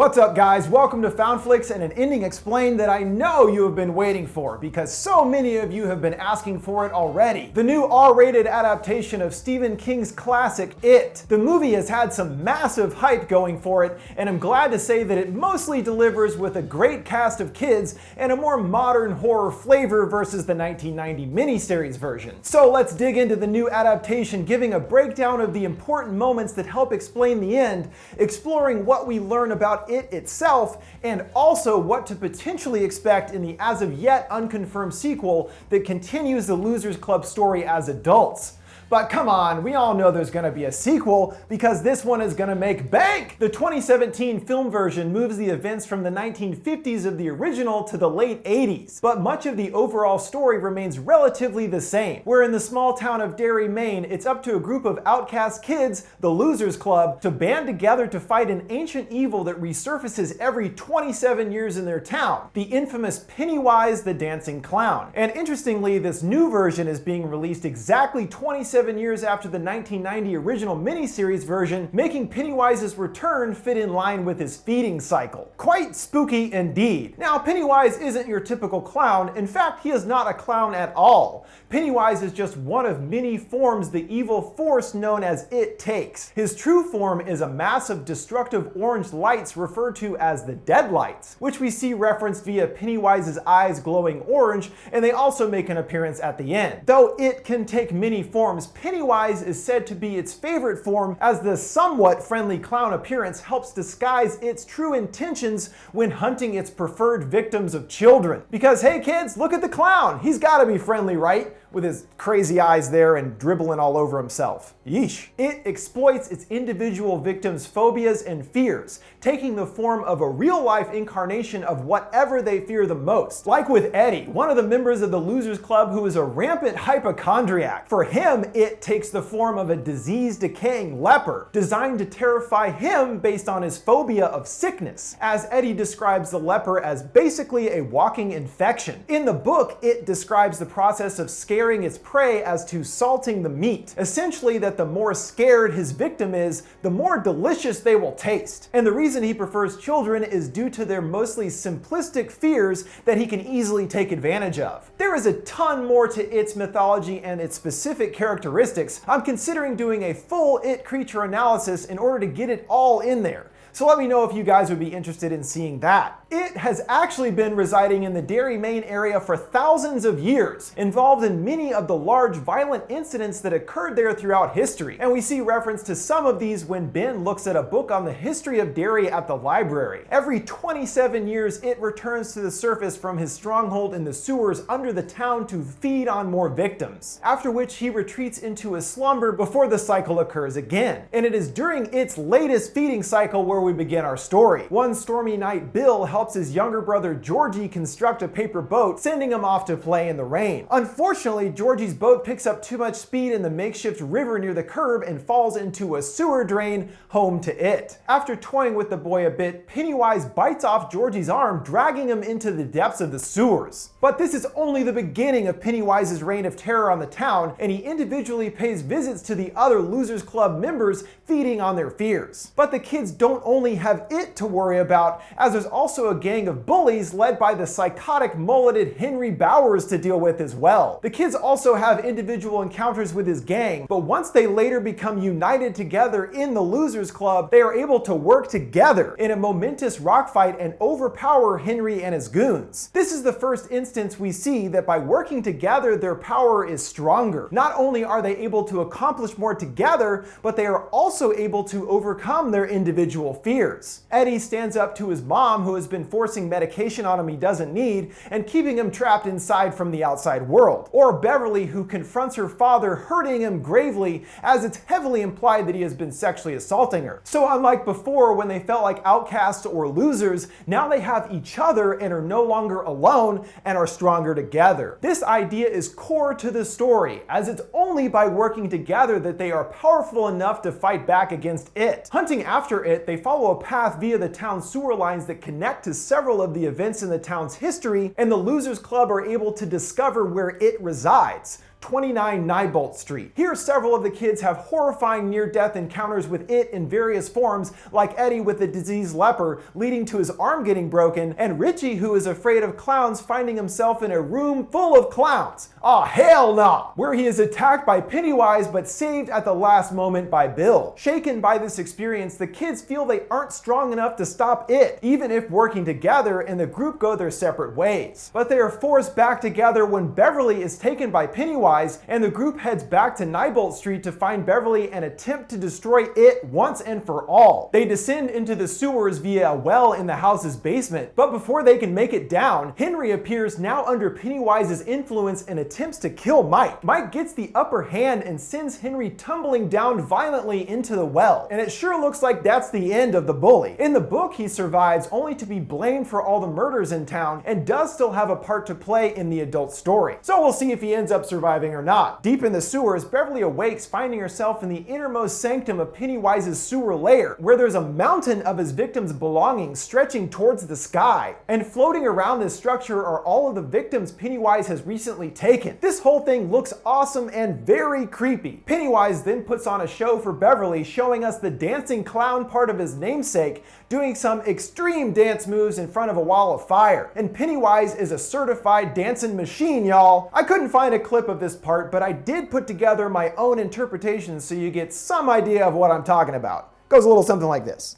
What's up, guys? Welcome to Foundflix and an ending explained that I know you have been waiting for because so many of you have been asking for it already. The new R-rated adaptation of Stephen King's classic, It. The movie has had some massive hype going for it, and I'm glad to say that it mostly delivers with a great cast of kids and a more modern horror flavor versus the 1990 miniseries version. So let's dig into the new adaptation, giving a breakdown of the important moments that help explain the end, exploring what we learn about it itself, and also what to potentially expect in the as of yet unconfirmed sequel that continues the Losers Club story as adults. But come on, we all know there's gonna be a sequel because this one is gonna make bank! The 2017 film version moves the events from the 1950s of the original to the late 80s, but much of the overall story remains relatively the same. Where in the small town of Derry, Maine, it's up to a group of outcast kids, the Losers Club, to band together to fight an ancient evil that resurfaces every 27 years in their town, the infamous Pennywise the Dancing Clown. And interestingly, this new version is being released exactly 27 years after the 1990 original miniseries version, making Pennywise's return fit in line with his feeding cycle. Quite spooky indeed. Now, Pennywise isn't your typical clown. In fact, he is not a clown at all. Pennywise is just one of many forms the evil force known as It takes. His true form is a mass of destructive orange lights referred to as the Deadlights, which we see referenced via Pennywise's eyes glowing orange, and they also make an appearance at the end. Though it can take many forms, Pennywise is said to be its favorite form, as the somewhat friendly clown appearance helps disguise its true intentions when hunting its preferred victims of children. Because hey kids, look at the clown! He's gotta be friendly, right? With his crazy eyes there and dribbling all over himself. Yeesh. It exploits its individual victims' phobias and fears, taking the form of a real-life incarnation of whatever they fear the most. Like with Eddie, one of the members of the Losers Club who is a rampant hypochondriac. For him, it takes the form of a diseased, decaying leper, designed to terrify him based on his phobia of sickness, as Eddie describes the leper as basically a walking infection. In the book, it describes the process of scaring its prey as to salting the meat. Essentially that the more scared his victim is, the more delicious they will taste. And the reason he prefers children is due to their mostly simplistic fears that he can easily take advantage of. There is a ton more to its mythology and its specific characteristics. I'm considering doing a full It creature analysis in order to get it all in there. So let me know if you guys would be interested in seeing that. It has actually been residing in the Derry, Maine area for thousands of years, involved in many of the large violent incidents that occurred there throughout history. And we see reference to some of these when Ben looks at a book on the history of Derry at the library. Every 27 years, it returns to the surface from his stronghold in the sewers under the town to feed on more victims, after which he retreats into a slumber before the cycle occurs again. And it is during its latest feeding cycle where we begin our story. One stormy night, Bill helps his younger brother Georgie construct a paper boat, sending him off to play in the rain. Unfortunately, Georgie's boat picks up too much speed in the makeshift river near the curb and falls into a sewer drain home to it. After toying with the boy a bit, Pennywise bites off Georgie's arm, dragging him into the depths of the sewers. But this is only the beginning of Pennywise's reign of terror on the town, and he individually pays visits to the other Losers Club members, feeding on their fears. But the kids don't only have it to worry about, as there's also a gang of bullies led by the psychotic mulleted Henry Bowers to deal with as well. The kids also have individual encounters with his gang, but once they later become united together in the Losers Club, they are able to work together in a momentous rock fight and overpower Henry and his goons. This is the first instance we see that by working together, their power is stronger. Not only are they able to accomplish more together, but they are also able to overcome their individual fears. Eddie stands up to his mom, who has been forcing medication on him he doesn't need and keeping him trapped inside from the outside world. Or Beverly, who confronts her father, hurting him gravely, as it's heavily implied that he has been sexually assaulting her. So unlike before when they felt like outcasts or losers, now they have each other and are no longer alone and are stronger together. This idea is core to the story, as it's only by working together that they are powerful enough to fight back against it. Hunting after it, they follow a path via the town's sewer lines that connect to several of the events in the town's history, and the Losers Club are able to discover where it resides. 29 Neibolt Street. Here, several of the kids have horrifying near-death encounters with it in various forms, like Eddie with the diseased leper, leading to his arm getting broken, and Richie, who is afraid of clowns, finding himself in a room full of clowns. Ah, hell no! Where he is attacked by Pennywise but saved at the last moment by Bill. Shaken by this experience, the kids feel they aren't strong enough to stop it, even if working together, and the group go their separate ways. But they are forced back together when Beverly is taken by Pennywise, and the group heads back to Neibolt Street to find Beverly and attempt to destroy it once and for all. They descend into the sewers via a well in the house's basement, but before they can make it down, Henry appears, now under Pennywise's influence, and attempts to kill Mike. Mike gets the upper hand and sends Henry tumbling down violently into the well, and it sure looks like that's the end of the bully. In the book, he survives only to be blamed for all the murders in town, and does still have a part to play in the adult story. So we'll see if he ends up surviving or not. Deep in the sewers, Beverly awakes, finding herself in the innermost sanctum of Pennywise's sewer lair, where there's a mountain of his victims' belongings stretching towards the sky. And floating around this structure are all of the victims Pennywise has recently taken. This whole thing looks awesome and very creepy. Pennywise then puts on a show for Beverly, showing us the dancing clown part of his namesake doing some extreme dance moves in front of a wall of fire. And Pennywise is a certified dancing machine, y'all. I couldn't find a clip of this part, but I did put together my own interpretation so you get some idea of what I'm talking about. Goes a little something like this.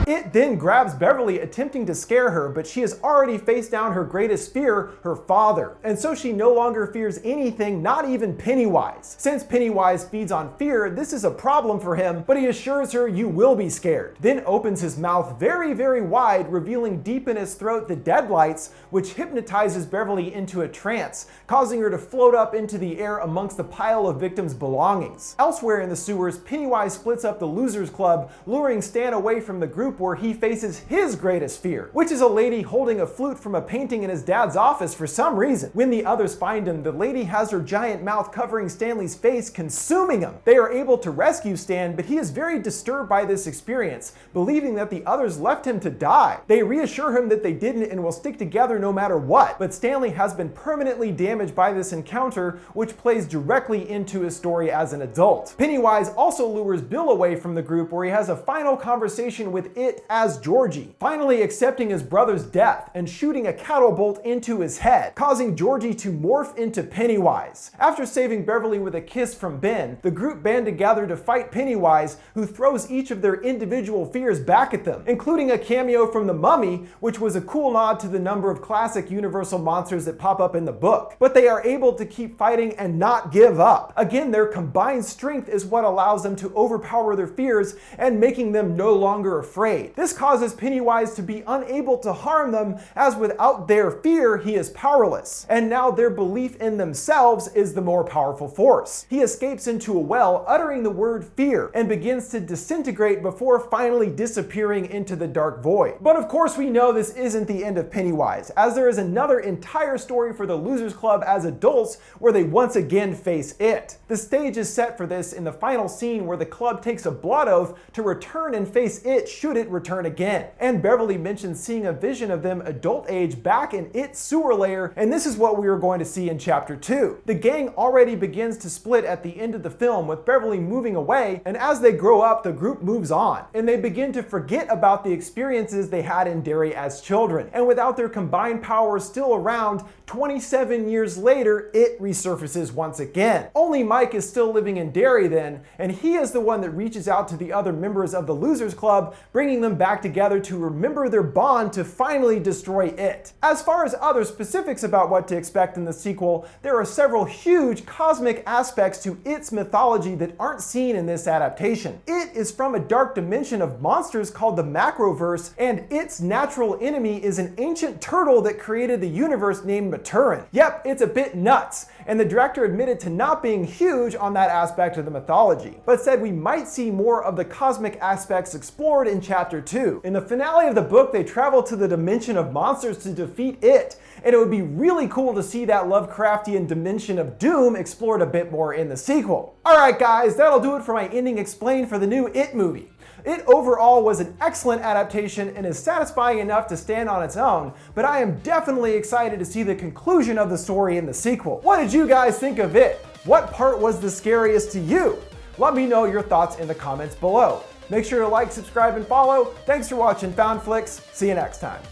It then grabs Beverly, attempting to scare her, but she has already faced down her greatest fear, her father. And so she no longer fears anything, not even Pennywise. Since Pennywise feeds on fear, this is a problem for him, but he assures her, "You will be scared." Then opens his mouth very, very wide, revealing deep in his throat the deadlights, which hypnotizes Beverly into a trance, causing her to float up into the air amongst the pile of victims' belongings. Elsewhere in the sewers, Pennywise splits up the Losers Club, luring Stan away from the group, where he faces his greatest fear, which is a lady holding a flute from a painting in his dad's office for some reason. When the others find him, the lady has her giant mouth covering Stanley's face, consuming him. They are able to rescue Stan, but he is very disturbed by this experience, believing that the others left him to die. They reassure him that they didn't and will stick together no matter what, but Stanley has been permanently damaged by this encounter, which plays directly into his story as an adult. Pennywise also lures Bill away from the group, where he has a final conversation with it as Georgie, finally accepting his brother's death and shooting a cattle bolt into his head, causing Georgie to morph into Pennywise. After saving Beverly with a kiss from Ben, the group band together to fight Pennywise, who throws each of their individual fears back at them, including a cameo from The Mummy, which was a cool nod to the number of classic Universal monsters that pop up in the book. But they are able to keep fighting and not give up. Again, their combined strength is what allows them to overpower their fears and making them no longer afraid. This causes Pennywise to be unable to harm them, as without their fear, he is powerless. And now their belief in themselves is the more powerful force. He escapes into a well, uttering the word fear, and begins to disintegrate before finally disappearing into the dark void. But of course we know this isn't the end of Pennywise, as there is another entire story for the Losers Club as adults, where they once again face it. The stage is set for this in the final scene, where the club takes a blood oath to return and face it should it return again. And Beverly mentions seeing a vision of them adult age back in its sewer lair, and this is what we are going to see in chapter 2. The gang already begins to split at the end of the film, with Beverly moving away, and as they grow up, the group moves on, and they begin to forget about the experiences they had in Derry as children. And without their combined powers still around, 27 years later, it resurfaces once again. Only Mike is still living in Derry then, and he is the one that reaches out to the other members of the Losers Club, bringing them back together to remember their bond to finally destroy it. As far as other specifics about what to expect in the sequel, there are several huge cosmic aspects to its mythology that aren't seen in this adaptation. It is from a dark dimension of monsters called the Macroverse, and its natural enemy is an ancient turtle that created the universe named Maturin. Yep, it's a bit nuts, and the director admitted to not being huge on that aspect of the mythology, but said we might see more of the cosmic aspects explored in chapter Chapter 2. In the finale of the book, they travel to the dimension of monsters to defeat it, and it would be really cool to see that Lovecraftian dimension of doom explored a bit more in the sequel. Alright guys, that'll do it for my ending explained for the new It movie. It overall was an excellent adaptation and is satisfying enough to stand on its own, but I am definitely excited to see the conclusion of the story in the sequel. What did you guys think of it? What part was the scariest to you? Let me know your thoughts in the comments below. Make sure to like, subscribe, and follow. Thanks for watching Found Flicks. See you next time.